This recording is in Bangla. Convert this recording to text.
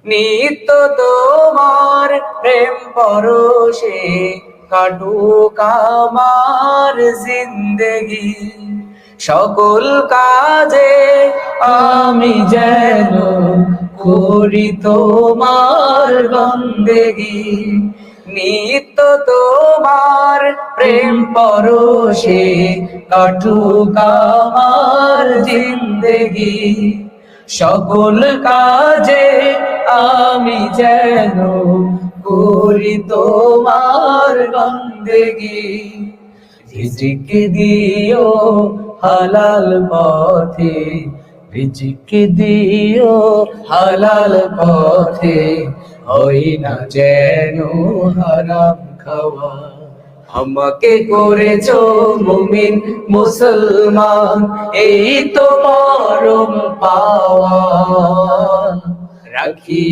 নিত্য তোমার প্রেম পরশে কাটুক আমার জিন্দেগি, সকল কাজে আমি যেন করি তোমার বন্দেগি। নিত্য তোমার প্রেম পরশে কাটুক আমার জিন্দেগি, সকল কাজে আমি যেন করি তোমার বন্দেগি। রিজিক দিও হালাল পথে, রিজিক দিও হালাল পথে, হই না যেন হারাম খাওয়া। আমাকে করেছো মুমিন মুসলমান, এই তো পরম পাওয়া। রাখি